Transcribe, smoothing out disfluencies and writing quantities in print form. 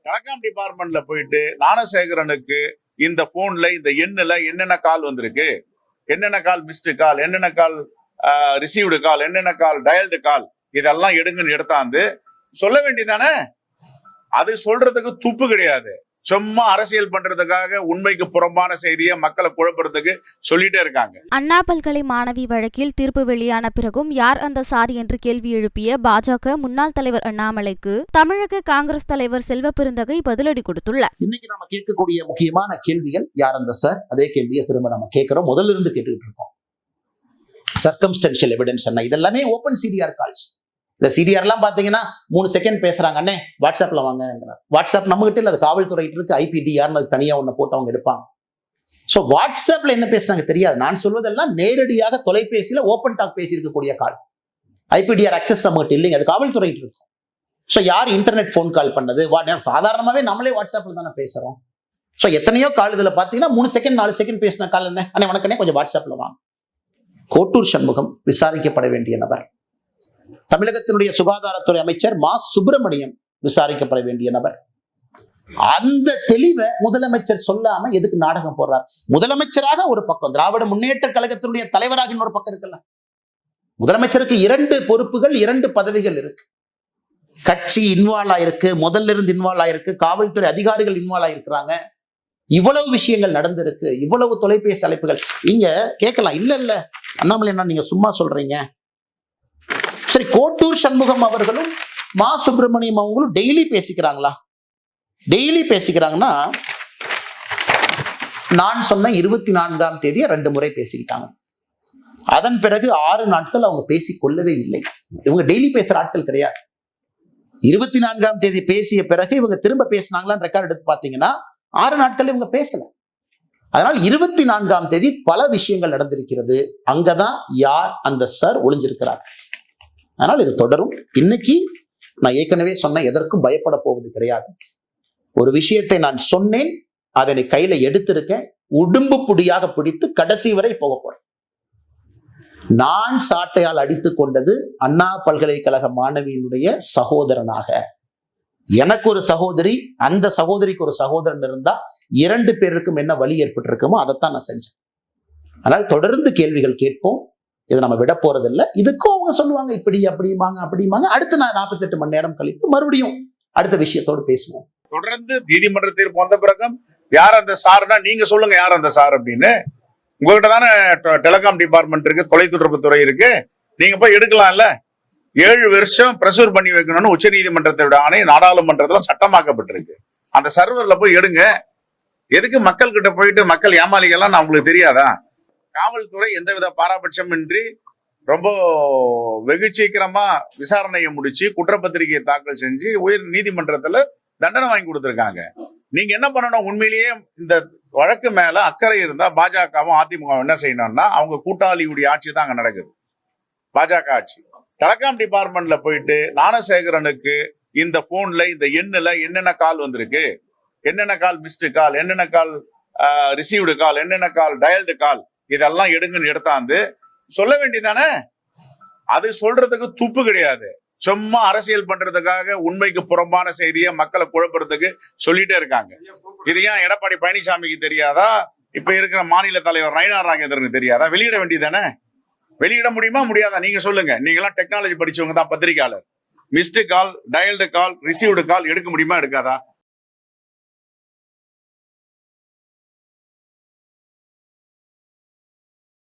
Telecom டிபார்ட்மெண்ட்ல போயிட்டு ஞானசேகரனுக்கு இந்த போன்ல இந்த எண்ணுல என்னென்ன கால் வந்திருக்கு, என்னென்ன கால் மிஸ்டு கால், என்னென்ன கால் ரிசீவ்டு கால், என்னென்ன கால் டயல்டு கால், இதெல்லாம் எடுங்கன்னு எடுத்தாந்து சொல்ல வேண்டியதானே. அது சொல்றதுக்கு துப்பு கிடையாது. சும்மா அரசியல் பண்றதுக்காக உண்மைக்கு புறம்பான செய்தியை மக்களை குழப்பறதுக்கு சொல்லிட்டே இருக்காங்க. அண்ணா பல்கலை மாணவி வழக்கில் தீர்ப்பு வெளியான பிறகும் யார் அந்த சார் என்று கேள்வி எழுப்பிய பாஜக முன்னாள் தலைவர் அண்ணாமலைக்கு தமிழக காங்கிரஸ் தலைவர் செல்வ பெருந்தகை பதிலடி கொடுத்துள்ளார். இன்னைக்கு நம்ம கேட்கக்கூடிய முக்கியமான கேள்விகள் யார் அந்த சார், அதே கேள்வியை திரும்ப நம்ம கேட்கிறோம். முதல்ல இருந்து கேட்டுக்கிட்டு இருக்கோம். சர்க்கம்ஸ்டன்ஷியல் எவிடன்ஸ் என்ன, இதெல்லாமே ஓபன் சிடிஆர் கால்ஸ். இந்த சிடிஆர் எல்லாம் பாத்தீங்கன்னா 3 செகண்ட் பேசுறாங்க, அண்ணே வாட்ஸ்அப்ல வாங்க. வாட்ஸ்அப் நம்ம கிட்ட இல்ல, அது காவல்துறை இருக்கு. ஐபிடிஆர் தனியா ஒண்ணு போட்டு அவங்க எடுப்பாங்க. சோ வாட்ஸ்அப்ல என்ன பேசுறாங்க தெரியாது. நான் சொல்வதெல்லாம் நேரடியாக தொலைபேசியில ஓபன் டாக் பேசி இருக்கக்கூடிய கால். ஐபிடிஆர் அக்சஸ் நம்ம கிட்ட இல்லைங்க, அது காவல்துறை இருக்கும். சோ யார் இன்டர்நெட் போன் கால் பண்ணது, சாதாரணமாவே நம்மளே வாட்ஸ்அப்ல தானே பேசுறோம். சோ எத்தனையோ கால் இதுல பாத்தீங்கன்னா 3 செகண்ட் 4 செகண்ட் பேசின கால், என்ன அண்ணே வணக்கண்ணே கொஞ்சம் வாட்ஸ்அப்ல வாங்க. கோட்டூர் சண்முகம் விசாரிக்கப்பட வேண்டிய நபர். தமிழகத்தினுடைய சுகாதாரத்துறை அமைச்சர் மா சுப்பிரமணியம் விசாரிக்கப்பட வேண்டிய நபர். அந்த தெளிவை முதலமைச்சர் சொல்லாம எதுக்கு நாடகம் போடுறார்? முதலமைச்சராக ஒரு பக்கம், திராவிட முன்னேற்ற கழகத்தினுடைய தலைவராக இன்னொரு பக்கம் இருக்குல்ல. முதலமைச்சருக்கு 2 பொறுப்புகள், 2 பதவிகள் இருக்கு. கட்சி இன்வால்வ் ஆயிருக்கு, முதல்ல இருந்து இன்வால்வ் ஆயிருக்கு, காவல்துறை அதிகாரிகள் இன்வால்வ் ஆயிருக்கிறாங்க. இவ்வளவு விஷயங்கள் நடந்திருக்கு, இவ்வளவு தொலைபேசி அழைப்புகள். நீங்க கேட்கலாம், இல்ல அண்ணாமலை என்ன நீங்க சும்மா சொல்றீங்க. சரி, கோட்டூர் சண்முகம் அவர்களும் மா சுப்பிரமணியம் அவங்களும் டெய்லி பேசிக்கிறாங்களா? டெய்லி பேசிக்கிறாங்கன்னா, நான் சொன்ன 24ஆம் தேதியை 2 முறை பேசிக்கிட்டாங்க. அதன் பிறகு 6 நாட்கள் அவங்க பேசிக் கொள்ளவே இல்லை. இவங்க டெய்லி பேசுற ஆட்கள் கிடையாது. 24ஆம் தேதி பேசிய பிறகு இவங்க திரும்ப பேசினாங்களான்னு ரெக்கார்ட் எடுத்து பாத்தீங்கன்னா 6 நாட்கள் இவங்க பேசல. அதனால் 24ஆம் தேதி பல விஷயங்கள் நடந்திருக்கிறது. அங்கதான் யார் அந்த சார் ஒளிஞ்சிருக்கிறார். அதனால் இது தொடரும். இன்னைக்கு நான் ஏற்கனவே சொன்ன, எதற்கும் பயப்பட போவது கிடையாது. ஒரு விஷயத்தை நான் சொன்னேன், அதனை கையில எடுத்திருக்கேன், உடும்பு புடியாக பிடித்து கடைசி வரை போக போறேன். நான் சாட்டையால் அடித்துக் கொண்டது அண்ணா பல்கலைக்கழக மாணவியினுடைய சகோதரனாக. எனக்கு ஒரு சகோதரி, அந்த சகோதரிக்கு ஒரு சகோதரன் இருந்தா 2 பேருக்கும் என்ன வழி ஏற்பட்டு இருக்குமோ அதைத்தான் நான் செஞ்சேன். ஆனால் தொடர்ந்து கேள்விகள் கேட்போம். இதை நம்ம விட போறதில்லை. இதுக்கும் அவங்க சொல்லுவாங்க இப்படி அப்படிமாங்க. அடுத்து நான் 48 மணி நேரம் கழித்து மறுபடியும் அடுத்த விஷயத்தோடு பேசுவோம். தொடர்ந்து நீதிமன்ற தீர்ப்பு வந்த பிறகும் யார் அந்த சார்னா நீங்க சொல்லுங்க, யார் அந்த சார் அப்படின்னு. உங்ககிட்ட தானே டெலிகாம் டிபார்ட்மெண்ட் இருக்கு, தொலைத்தொடர்பு துறை இருக்கு, நீங்க போய் எடுக்கலாம்ல. 7 வருஷம் பிரசூர் பண்ணி வைக்கணும்னு உச்ச நீதிமன்றத்தோட ஆணை நாடாளுமன்றத்துல சட்டமாக்கப்பட்டிருக்கு. அந்த சர்வர்ல போய் எடுங்க. எதுக்கு மக்கள் கிட்ட போயிட்டு மக்கள் ஏமாளிகள்லாம் நான் உங்களுக்கு தெரியாதா? காவல்துறை எந்தவித பாராபட்சம் இன்றி ரொம்ப வெகு சீக்கிரமா விசாரணையை முடிச்சு குற்றப்பத்திரிகையை தாக்கல் செஞ்சு உயர் நீதிமன்றத்துல தண்டனை வாங்கி கொடுத்திருக்காங்க. நீங்க என்ன பண்ணணும், உண்மையிலேயே இந்த வழக்கு மேல அக்கறை இருந்தா பாஜகவும் அதிமுக என்ன செய்யணும்னா, அவங்க கூட்டாளியுடைய ஆட்சி தான் அங்க நடக்குது, பாஜக ஆட்சி. டெலகாம் டிபார்ட்மெண்ட்ல போயிட்டு ஞானசேகரனுக்கு இந்த போன்ல இந்த எண்ணுல என்னென்ன கால் வந்திருக்கு, என்னென்ன கால் மிஸ்டு கால், என்னென்ன கால் ரிசீவ்டு கால், என்னென்ன கால் டயல்டு கால், இதெல்லாம் எடுங்கன்னு எடுத்தாந்து சொல்ல வேண்டியதானே. அது சொல்றதுக்கு துப்பு கிடையாது. சும்மா அரசியல் பண்றதுக்காக உண்மைக்கு புறம்பான செய்தியை மக்களை குழப்பறதுக்கு சொல்லிட்டே இருக்காங்க. இது ஏன் எடப்பாடி பழனிசாமிக்கு தெரியாதா? இப்ப இருக்கிற மாநில தலைவர் நயினார் நாகேந்திரனுக்கு தெரியாதா? வெளியிட வேண்டியதானே. வெளியிட முடியுமா முடியாதா? நீங்க சொல்லுங்க. நீங்க எல்லாம் டெக்னாலஜி படிச்சவங்க தான், பத்திரிகையாளர். மிஸ்டு கால், டயல்டு கால், ரிசீவ்டு கால் எடுக்க முடியுமா எடுக்காதா?